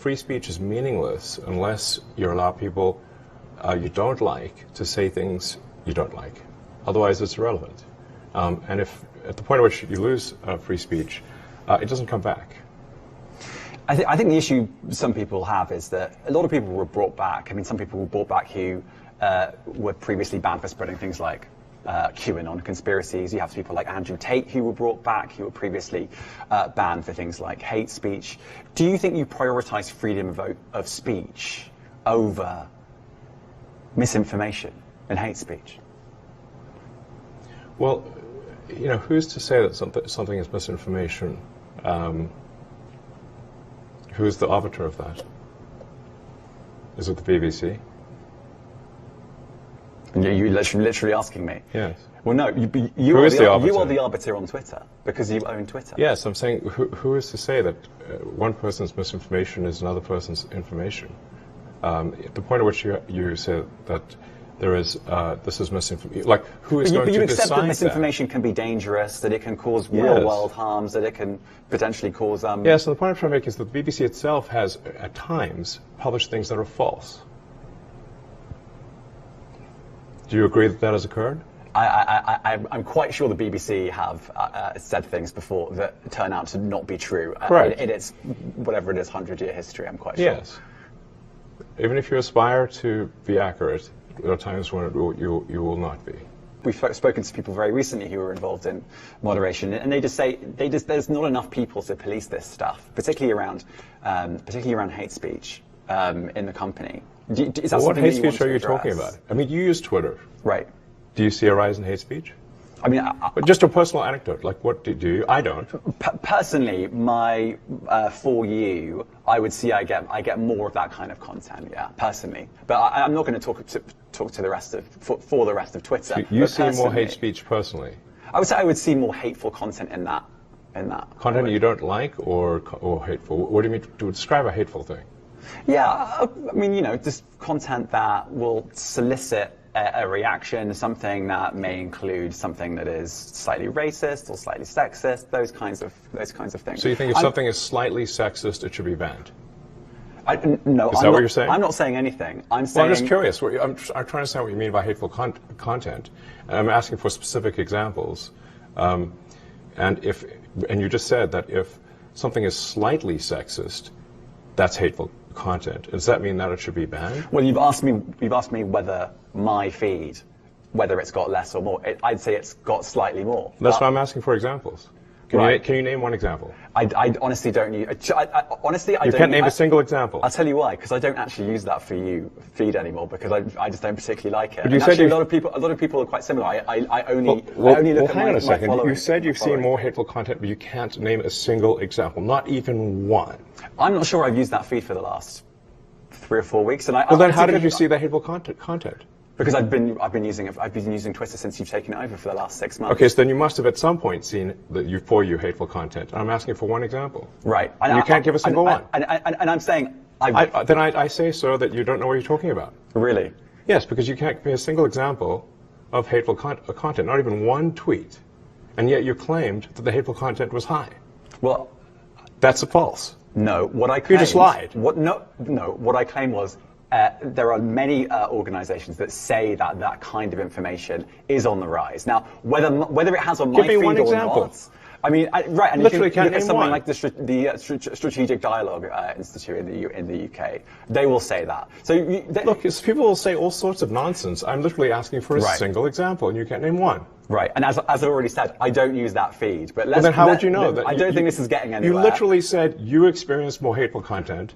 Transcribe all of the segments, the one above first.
free speech is meaningless unless you allow people you don't like to say things you don't like. Otherwise, it's irrelevant. And if at the point at which you lose free speech, it doesn't come back. I think the issue some people have is that a lot of people were brought back. I mean, some people were brought back who were previously banned for spreading things like QAnon conspiracies. You have people like Andrew Tate who were brought back, who were previously banned for things like hate speech. Do you think you prioritize freedom of speech over misinformation and hate speech? Well, you know, who's to say that something is misinformation? Who's the arbiter of that? Is it the BBC? You're literally asking me? Yes. Well, no, you are the arbiter on Twitter, because you own Twitter. Yes, I'm saying, who is to say that one person's misinformation is another person's information? At the point at which you say that there is, this is misinformation, like, who is going to decide that? But you accept that misinformation can be dangerous, that it can cause real-world harms, that it can potentially cause... Yes, and the point I'm trying to make is that the BBC itself has, at times, published things that are false. Do you agree that that has occurred? I'm quite sure the BBC have said things before that turn out to not be true. Correct. In its, whatever it is, 100-year history, I'm quite sure. Yes. Even if you aspire to be accurate, there are times when you will not be. We've spoken to people very recently who were involved in moderation, and they just say there's not enough people to police this stuff, particularly around hate speech in the company. Is that what hate speech are you talking about? I mean, you use Twitter. Right. Do you see a rise in hate speech? I mean, just a personal anecdote. Like, what do you? I don't. Personally, for you, I would see I get more of that kind of content. Yeah, personally, but I'm not going to talk to the rest of for the rest of Twitter. So you see more hate speech personally? I would say I would see more hateful content in that. Content you don't like, or hateful. What do you mean to describe a hateful thing? Yeah, I mean, you know, just content that will solicit a reaction, something that may include something that is slightly racist or slightly sexist, those kinds of things. So you think if something is slightly sexist, it should be banned? No, is that what you're saying? I'm not saying anything. I'm saying. Well, I'm just curious. I'm trying to understand what you mean by hateful content, and I'm asking for specific examples. And you just said that if something is slightly sexist, that's hateful content. Does that mean that it should be banned? Well, you've asked me whether my feed, whether it's got less or more. I'd say it's got slightly more. That's why I'm asking for examples. Can you name one example? I honestly don't use. Honestly, I you don't. can't name a single example. I'll tell you why. Because I don't actually use that for you feed anymore. Because I just don't particularly like it. But you and said actually, a lot of people are quite similar. I only look at hang on a second. my You said you've seen more hateful content, but you can't name a single example, not even one. I'm not sure I've used that feed for the last 3 or 4 weeks. And then how did you see the hateful content? Because I've been using Twitter since you've taken it over for the last 6 months. Okay, so then you must have at some point seen for you hateful content. I'm asking for one example. Right. And you can't give a single one. And I'm saying... Then I say, sir, that you don't know what you're talking about. Really? Yes, because you can't give me a single example of hateful content, not even one tweet. And yet you claimed that the hateful content was high. Well... That's a false. No, what I claimed... You just lied. What I claimed was... there are many organizations that say that that kind of information is on the rise. Now, whether it has on my feed or not, I mean, right, and literally if you look at something one. like the Strategic Dialogue Institute in the UK, they will say that. So look, people will say all sorts of nonsense. I'm literally asking for a single example, and you can't name one. Right, and as I already said, I don't use that feed. But then how would you know that? I don't think this is getting anywhere. You literally said you experienced more hateful content,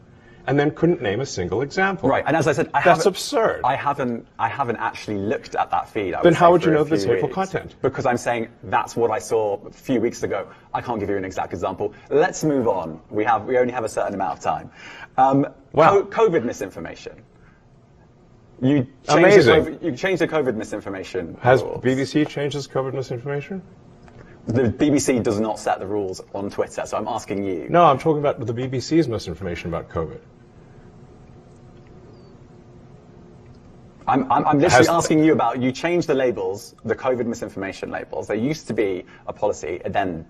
and then couldn't name a single example. Right, and as I said, that's absurd. I haven't actually looked at that feed. Then how would you know this hateful content? Because I'm saying that's what I saw a few weeks ago. I can't give you an exact example. Let's move on. We only have a certain amount of time. COVID misinformation. You changed the COVID misinformation. Has rules. BBC changed its COVID misinformation? The BBC does not set the rules on Twitter, so I'm asking you. No, I'm talking about the BBC's misinformation about COVID. I'm literally asking you about, you changed the labels, the COVID misinformation labels. There used to be a policy, and then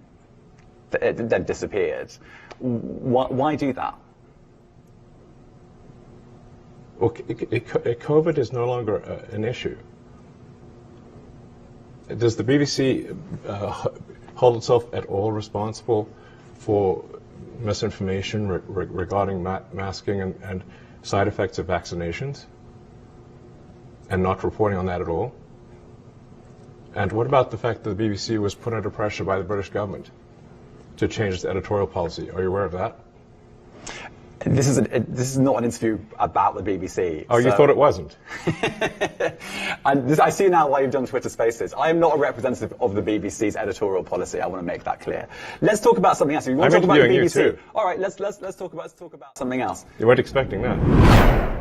it disappeared. Why do that? Well, COVID is no longer an issue. Does the BBC hold itself at all responsible for misinformation regarding masking and side effects of vaccinations, and not reporting on that at all? And what about the fact that the BBC was put under pressure by the British government to change its editorial policy? Are you aware of that? This is not an interview about the BBC. Oh, so. You thought it wasn't? I see now why you've done Twitter Spaces. I am not a representative of the BBC's editorial policy. I want to make that clear. Let's talk about something else. You want to talk about the BBC? You too. All right, let's talk about something else. You weren't expecting that.